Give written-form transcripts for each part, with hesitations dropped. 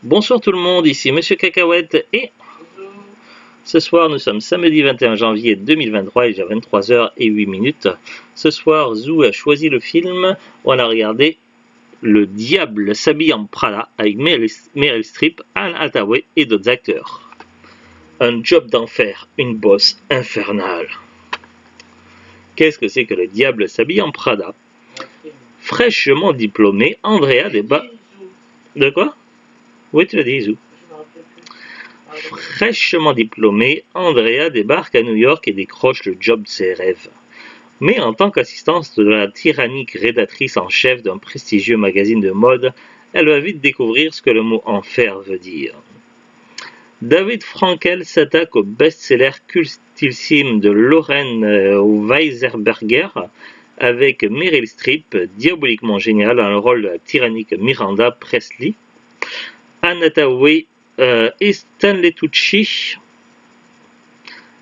Bonsoir tout le monde, ici Monsieur Cacahuète et ce soir nous sommes samedi 21 janvier 2023 et j'ai 23h08. Ce soir Zou a choisi le film, on a regardé Le Diable s'habille en Prada avec Meryl Streep, Anne Hathaway et d'autres acteurs. Un job d'enfer, une bosse infernale. Qu'est-ce que c'est que Le Diable s'habille en Prada? Fraîchement diplômée, Andrea débat... De quoi? Oui, tu l'as dit, Zou. Fraîchement diplômée, Andrea débarque à New York et décroche le job de ses rêves. Mais en tant qu'assistante de la tyrannique rédactrice en chef d'un prestigieux magazine de mode, elle va vite découvrir ce que le mot enfer veut dire. David Frankel s'attaque au best-seller cultissime de Lauren Weiserberger avec Meryl Streep, diaboliquement géniale dans le rôle de la tyrannique Miranda Presley, Anne Hathaway et Stanley Tucci.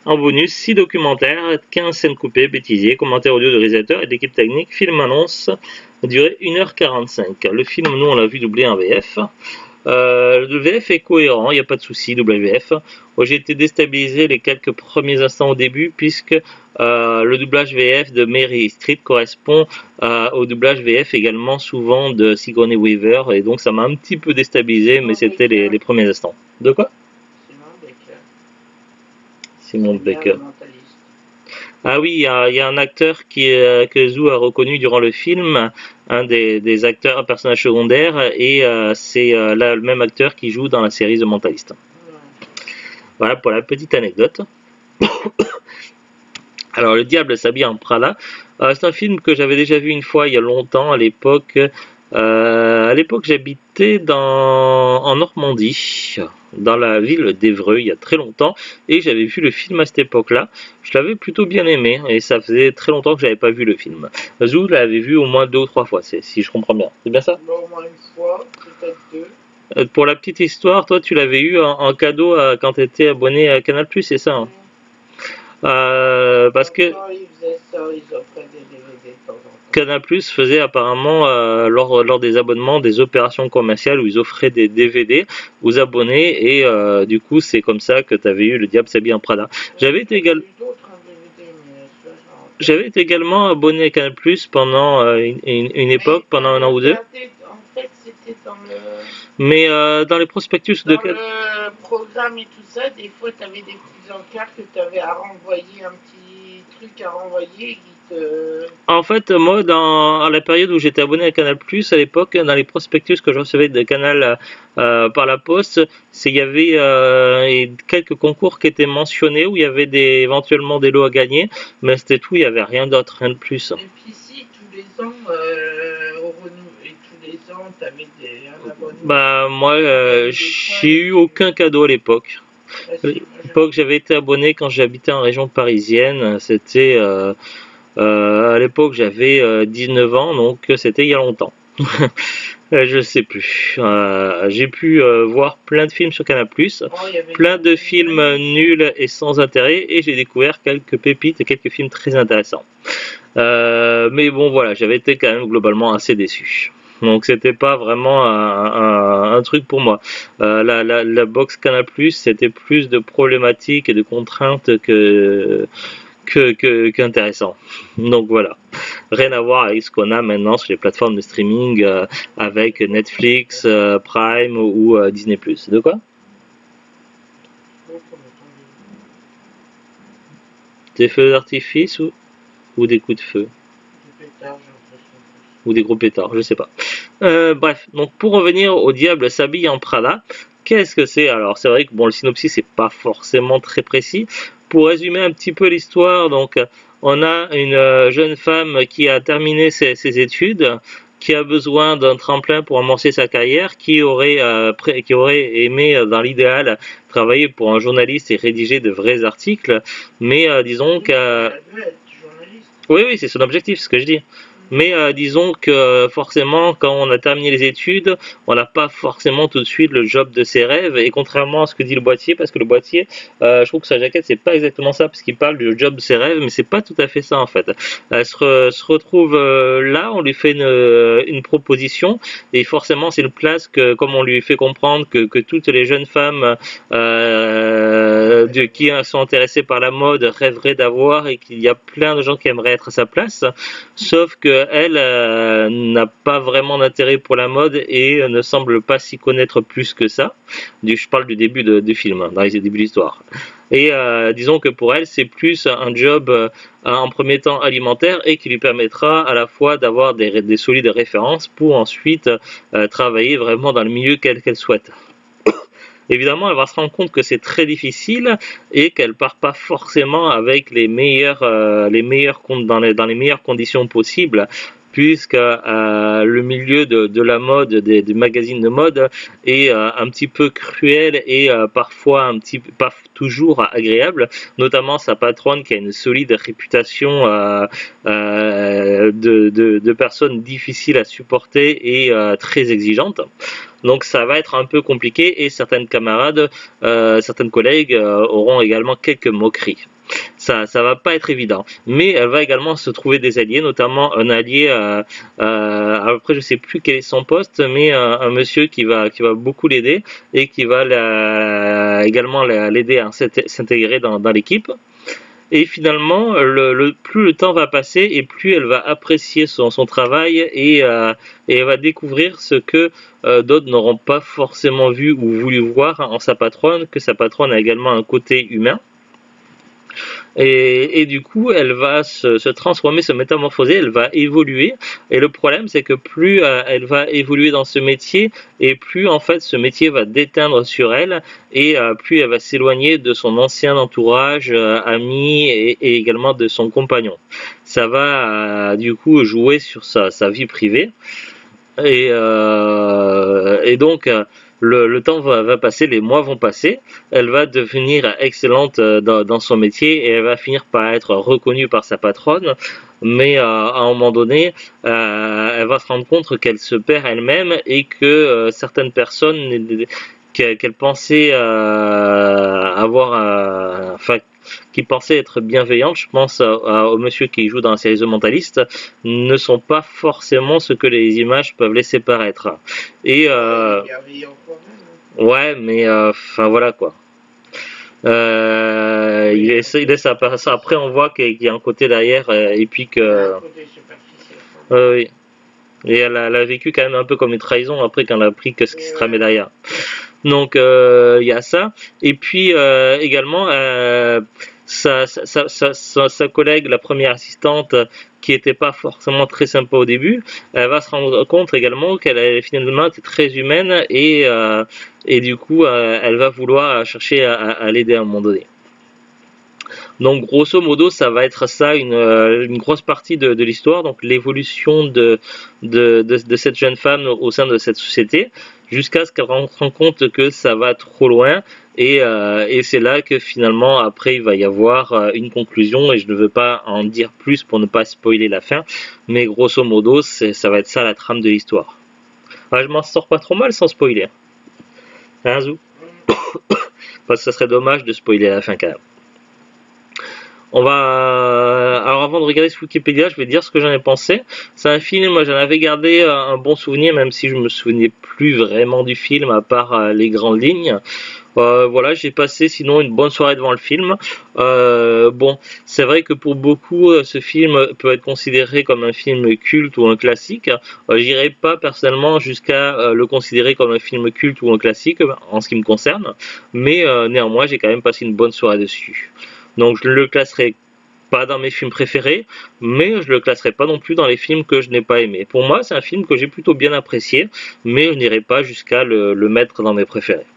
En bonus, 6 documentaires, 15 scènes coupées, bêtisiers, commentaires audio de réalisateur et d'équipe technique. Film annonce durée 1h45. Le film, nous, on l'a vu doublé en VF. Le VF est cohérent, il n'y a pas de souci, WF. J'ai été déstabilisé les quelques premiers instants au début, puisque le doublage VF de Meryl Streep correspond au doublage VF également souvent de Sigourney Weaver, et donc ça m'a un petit peu déstabilisé, mais c'était les premiers instants. De quoi? Simon Baker. Ah oui, il y a un acteur que Zou a reconnu durant le film, un des acteurs, un personnage secondaire, et c'est là le même acteur qui joue dans la série The Mentalist. Voilà pour la petite anecdote. Alors, Le Diable s'habille en Prada, c'est un film que j'avais déjà vu une fois il y a longtemps, à l'époque j'habitais en Normandie, dans la ville d'Évreux, il y a très longtemps, et j'avais vu le film à cette époque-là. Je l'avais plutôt bien aimé, et ça faisait très longtemps que j'avais pas vu le film. Zou l'avait vu au moins 2 ou 3 fois, si je comprends bien. C'est bien ça? Au moins une fois, peut-être 2. Pour la petite histoire, toi tu l'avais eu en cadeau quand tu étais abonné à Canal+, c'est ça hein? Parce que Ils faisaient ça, ils offraient des DVD de temps en temps. Canal+ faisait apparemment lors des abonnements des opérations commerciales où ils offraient des DVD aux abonnés et du coup c'est comme ça que tu avais eu Le Diable s'habille en Prada. J'avais été également abonné à Canal+ pendant une époque, pendant un an ou deux. En fait, c'était dans Mais dans les prospectus de le programme et tout ça, des fois tu avais des petits encarts que tu avais à renvoyer, un petit truc à renvoyer qui te... En fait, moi, à la période où j'étais abonné à Canal+, à l'époque, dans les prospectus que je recevais de Canal par la poste, il y avait quelques concours qui étaient mentionnés où il y avait éventuellement des lots à gagner, mais c'était tout, il n'y avait rien d'autre, rien de plus. Et puis si, tous les ans, tu avais un abonnement. Bah, moi, j'ai eu aucun cadeau à l'époque. À l'époque, j'avais été abonné quand j'habitais en région parisienne, c'était... à l'époque, j'avais 19 ans, donc c'était il y a longtemps. Je sais plus. J'ai pu voir plein de films sur Canal+, plein de films nuls et sans intérêt, et j'ai découvert quelques pépites et quelques films très intéressants. Mais bon, voilà, j'avais été quand même globalement assez déçu. Donc c'était pas vraiment un truc pour moi. La box Canal+, c'était plus de problématiques et de contraintes qu'intéressant. Donc voilà, rien à voir avec ce qu'on a maintenant sur les plateformes de streaming avec Netflix, Prime ou Disney+. De quoi? Des feux d'artifice ou des coups de feu? Ou des gros pétards, je sais pas. Bref, donc pour revenir au Diable s'habille en Prada, qu'est-ce que c'est? Alors c'est vrai que bon, le synopsis c'est pas forcément très précis. Pour résumer un petit peu l'histoire, donc on a une jeune femme qui a terminé ses études, qui a besoin d'un tremplin pour amorcer sa carrière, qui aurait aimé dans l'idéal travailler pour un journaliste et rédiger de vrais articles, mais disons que... Oui, c'est son objectif, ce que je dis. Mais disons que forcément, quand on a terminé les études, on n'a pas forcément tout de suite le job de ses rêves. Et contrairement à ce que dit le boîtier, parce que le boîtier, je trouve que sa jaquette, c'est pas exactement ça, parce qu'il parle du job de ses rêves, mais c'est pas tout à fait ça en fait. Elle se retrouve là, on lui fait une proposition, et forcément, c'est une place que, comme on lui fait comprendre que toutes les jeunes femmes qui sont intéressées par la mode rêveraient d'avoir, et qu'il y a plein de gens qui aimeraient être à sa place. Sauf que elle n'a pas vraiment d'intérêt pour la mode et ne semble pas s'y connaître plus que ça. Je parle du début du film, dans les débuts de l'histoire. Et disons que pour elle, c'est plus un job en premier temps alimentaire et qui lui permettra à la fois d'avoir des solides références pour ensuite travailler vraiment dans le milieu qu'elle souhaite. Évidemment, elle va se rendre compte que c'est très difficile et qu'elle part pas forcément avec les meilleures dans les meilleures conditions possibles, puisque le milieu de la mode, des magazines de mode, est un petit peu cruel et parfois pas toujours agréable, notamment sa patronne qui a une solide réputation de personne difficile à supporter et très exigeante. Donc ça va être un peu compliqué et certaines camarades, certaines collègues auront également quelques moqueries. Ça va pas être évident, mais elle va également se trouver des alliés, notamment un allié. Après, je sais plus quel est son poste, mais un monsieur qui va beaucoup l'aider et qui va également l'aider à s'intégrer dans l'équipe. Et finalement, plus le temps va passer et plus elle va apprécier son travail et elle va découvrir ce que d'autres n'auront pas forcément vu ou voulu voir en sa patronne, que sa patronne a également un côté humain. Et du coup, elle va se transformer, se métamorphoser, elle va évoluer. Et le problème, c'est que plus elle va évoluer dans ce métier, et plus en fait ce métier va déteindre sur elle, et plus elle va s'éloigner de son ancien entourage, ami, et également de son compagnon. Ça va du coup jouer sur sa vie privée. Et donc, le temps va passer, les mois vont passer, elle va devenir excellente dans son métier et elle va finir par être reconnue par sa patronne, mais à un moment donné, elle va se rendre compte qu'elle se perd elle-même et que certaines personnes qu'elle pensait avoir, enfin, qui pensaient être bienveillantes, je pense au monsieur qui joue dans la série The Mentalist, ne sont pas forcément ce que les images peuvent laisser paraître. Et ouais, mais enfin voilà quoi. Il laisse apparaître ça. Après, on voit qu'il y a un côté derrière et puis que. Oui. Et elle a vécu quand même un peu comme une trahison après qu'elle a appris que ce qui se tramait derrière. Donc il y a ça. Et puis également sa collègue, la première assistante, qui était pas forcément très sympa au début, elle va se rendre compte également qu'elle finalement était très humaine et du coup elle va vouloir chercher à l'aider à un moment donné. Donc grosso modo, ça va être ça une grosse partie de l'histoire, donc l'évolution de cette jeune femme au sein de cette société, jusqu'à ce qu'elle se rende compte que ça va trop loin, et c'est là que finalement après il va y avoir une conclusion, et je ne veux pas en dire plus pour ne pas spoiler la fin, mais grosso modo ça va être ça la trame de l'histoire. Je m'en sors pas trop mal sans spoiler. Hein, Zou? Parce que ça serait dommage de spoiler la fin quand même. Alors avant de regarder ce Wikipédia, je vais dire ce que j'en ai pensé. C'est un film, moi j'en avais gardé un bon souvenir, même si je me souvenais plus vraiment du film à part les grandes lignes. Voilà, j'ai passé sinon une bonne soirée devant le film. Bon, c'est vrai que pour beaucoup, ce film peut être considéré comme un film culte ou un classique. J'irai pas personnellement jusqu'à le considérer comme un film culte ou un classique en ce qui me concerne, mais néanmoins j'ai quand même passé une bonne soirée dessus. Donc je le classerai pas dans mes films préférés, mais je le classerai pas non plus dans les films que je n'ai pas aimés. Pour moi, c'est un film que j'ai plutôt bien apprécié, mais je n'irai pas jusqu'à le mettre dans mes préférés.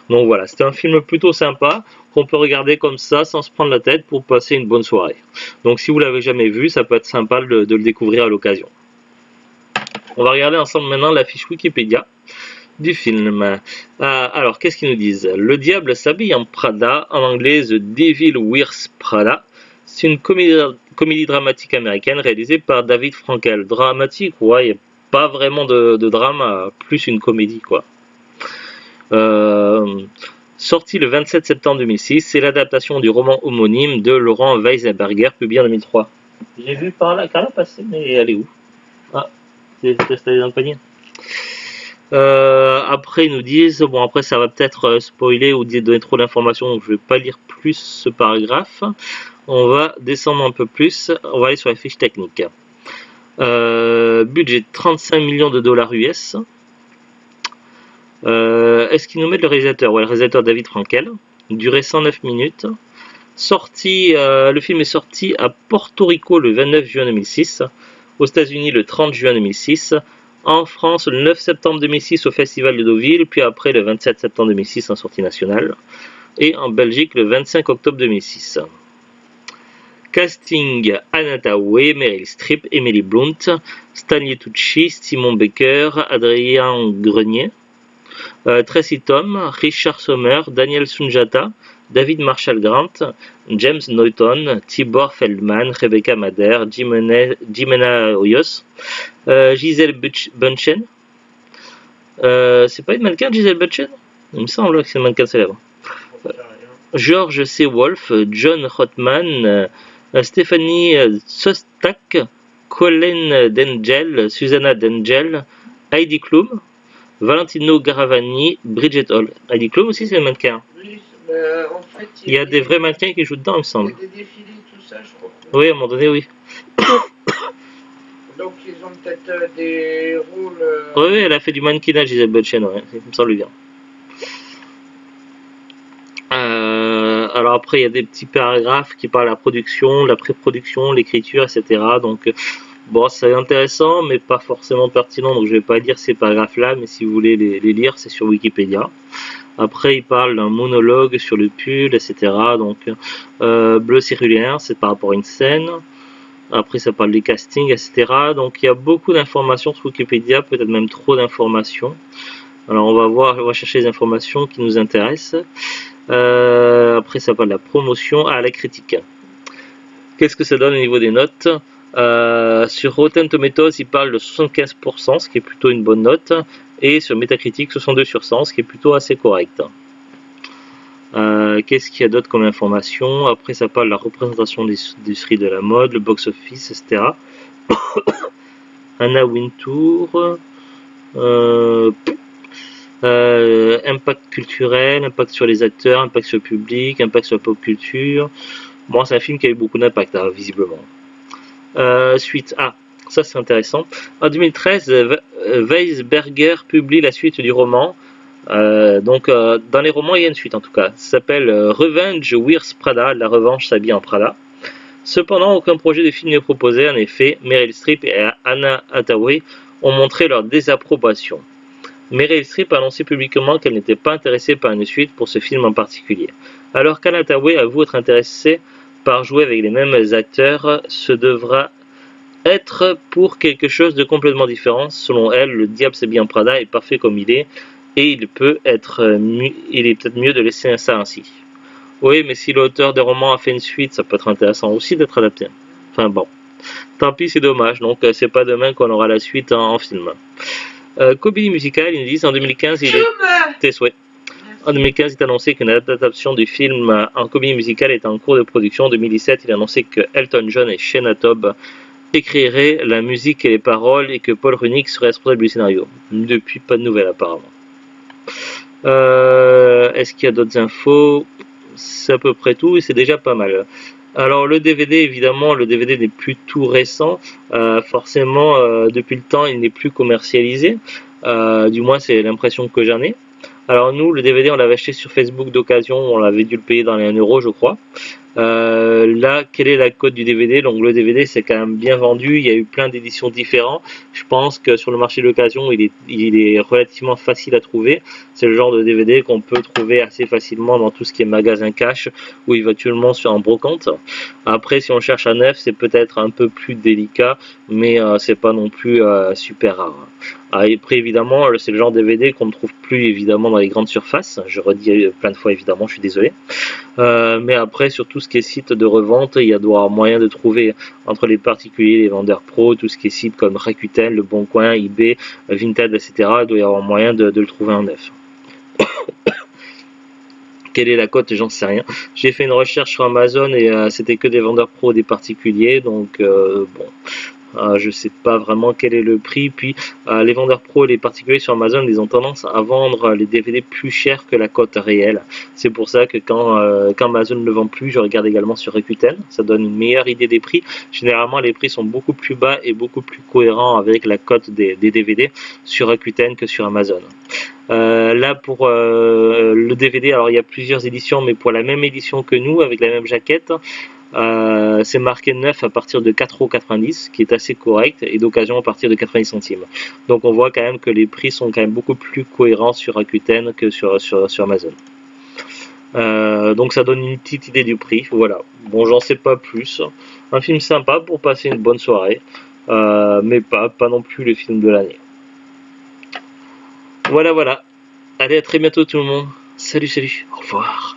Donc voilà, c'était un film plutôt sympa, qu'on peut regarder comme ça, sans se prendre la tête, pour passer une bonne soirée. Donc si vous l'avez jamais vu, ça peut être sympa de le découvrir à l'occasion. On va regarder ensemble maintenant la fiche Wikipédia du film. Alors, qu'est-ce qu'ils nous disent? Le diable s'habille en Prada, en anglais The Devil Wears Prada. C'est une comédie dramatique américaine réalisée par David Frankel. Dramatique, ouais, il n'y a pas vraiment de drama, plus une comédie, quoi. Sorti le 27 septembre 2006, c'est l'adaptation du roman homonyme de Laurent Weisberger, publié en 2003. J'ai vu par là Carla passer, mais elle est où? Ah, c'est installé dans le panier. Après, ils nous disent, bon, après, ça va peut-être spoiler ou donner trop d'informations, donc je vais pas lire plus ce paragraphe. On va descendre un peu plus, on va aller sur la fiche technique. Budget 35 millions de dollars US. Est-ce qu'ils nous mettent le réalisateur? Ouais, le réalisateur David Frankel. Durée 109 minutes. Le film est sorti à Porto Rico le 29 juin 2006, aux États-Unis le 30 juin 2006, en France le 9 septembre 2006 au Festival de Deauville, puis après le 27 septembre 2006 en sortie nationale, et en Belgique le 25 octobre 2006. Casting: Anna Thaoué, Meryl Streep, Emily Blunt, Stanley Tucci, Simon Baker, Adrien Grenier, Tracy Tom, Richard Sommer, Daniel Sunjata, David Marshall Grant, James Norton, Tibor Feldman, Rebecca Mader, Jimena Hoyos, Gisèle Bunchen. C'est pas une mannequin, Gisèle Bunchen? Il me semble que c'est une mannequin célèbre. George C. Wolfe, John Rothman, Stephanie Sostak, Colin Dengel, Susanna Dengel, Heidi Klum, Valentino Garavani, Bridget Hall. Heidi Klum aussi, c'est un mannequin. Oui, en fait, Il y a des vrais mannequins qui jouent dedans, il me semble. Il y a des défilés, tout ça, je crois. Oui, à un moment donné, oui. Donc, ils ont peut-être des rôles. Oui, elle a fait du mannequinage, Gisèle Bunchen, ouais, il me semble bien. Alors après, il y a des petits paragraphes qui parlent de la production, la pré-production, l'écriture, etc. Donc, bon, c'est intéressant, mais pas forcément pertinent, donc je vais pas lire ces paragraphes-là, mais si vous voulez les lire, c'est sur Wikipédia. Après, il parle d'un monologue sur le pull, etc. Donc, bleu cellulaire, c'est par rapport à une scène. Après, ça parle des castings, etc. Donc, il y a beaucoup d'informations sur Wikipédia, peut-être même trop d'informations. Alors, on va chercher les informations qui nous intéressent. Après, ça parle de la promotion. Ah, la critique. Qu'est-ce que ça donne au niveau des notes? Sur Rotten Tomatoes, il parle de 75%, ce qui est plutôt une bonne note. Et sur Metacritic, 62 sur 100, ce qui est plutôt assez correct. Qu'est-ce qu'il y a d'autre comme information? Après, ça parle de la représentation de l'industrie de la mode, le box-office, etc. Anna Wintour. Impact culturel, impact sur les acteurs, impact sur le public, impact sur la pop culture. Bon, c'est un film qui a eu beaucoup d'impact, hein, visiblement. Suite. Ah, ça c'est intéressant. En 2013, Weisberger publie la suite du roman. Dans les romans, il y a une suite en tout cas. Ça s'appelle Revenge Wears Prada, la revanche s'habille en Prada. Cependant, aucun projet de film n'est proposé. En effet, Meryl Streep et Anna Hathaway ont montré leur désapprobation. Meryl Streep a annoncé publiquement qu'elle n'était pas intéressée par une suite pour ce film en particulier. Alors qu'Anna Hathaway avoue être intéressée par jouer avec les mêmes acteurs, ce devra être pour quelque chose de complètement différent. Selon elle, le diable s'habille en Prada est parfait comme il est, et il est peut-être mieux de laisser ça ainsi. Oui, mais si l'auteur des romans a fait une suite, ça peut être intéressant aussi d'être adapté. Enfin bon, tant pis, c'est dommage, donc c'est pas demain qu'on aura la suite en film. Comédie musicale, ils nous disent en 2015, En 2015, il est annoncé qu'une adaptation du film en comédie musicale est en cours de production. En 2017, il a annoncé que Elton John et Shana Taub écriraient la musique et les paroles et que Paul Runik serait responsable du scénario. Depuis, pas de nouvelles apparemment. Est-ce qu'il y a d'autres infos? C'est à peu près tout et c'est déjà pas mal. Alors le DVD, évidemment, le DVD n'est plus tout récent. Forcément, depuis le temps, il n'est plus commercialisé. Du moins, c'est l'impression que j'en ai. Alors nous, le DVD, on l'avait acheté sur Facebook d'occasion. On avait dû le payer dans les 1 euro, je crois. Là, quelle est la cote du DVD? Donc le DVD, c'est quand même bien vendu. Il y a eu plein d'éditions différentes. Je pense que sur le marché de l'occasion, il est relativement facile à trouver. C'est le genre de DVD qu'on peut trouver assez facilement dans tout ce qui est magasin cash ou éventuellement sur un brocante. Après, si on cherche à neuf, c'est peut-être un peu plus délicat, mais c'est pas non plus super rare. Après, évidemment, c'est le genre de DVD qu'on ne trouve plus évidemment dans les grandes surfaces. Je redis plein de fois, évidemment, je suis désolé. Mais après, sur tout ce qui est site de revente, il y a doit avoir moyen de trouver entre les particuliers, les vendeurs pro, tout ce qui est site comme Rakuten, Le Bon Coin, eBay, Vinted, etc. Il doit y avoir moyen de le trouver en neuf. Quelle est la cote? J'en sais rien. J'ai fait une recherche sur Amazon et c'était que des vendeurs pro, des particuliers, donc bon. Je ne sais pas vraiment quel est le prix. Puis les vendeurs pro et les particuliers sur Amazon, ils ont tendance à vendre les DVD plus cher que la cote réelle. C'est pour ça que quand Amazon ne le vend plus, je regarde également sur Rakuten. Ça donne une meilleure idée des prix. Généralement, les prix sont beaucoup plus bas et beaucoup plus cohérents avec la cote des DVD sur Rakuten que sur Amazon. Là pour le DVD, alors il y a plusieurs éditions, mais pour la même édition que nous, avec la même jaquette, c'est marqué neuf à partir de 4,90 €, qui est assez correct, et d'occasion à partir de 90 centimes. Donc on voit quand même que les prix sont quand même beaucoup plus cohérents sur Rakuten que sur Amazon. Donc ça donne une petite idée du prix, voilà. Bon, j'en sais pas plus. Un film sympa pour passer une bonne soirée, mais pas non plus le film de l'année. Voilà. Allez, à très bientôt tout le monde. Salut, au revoir.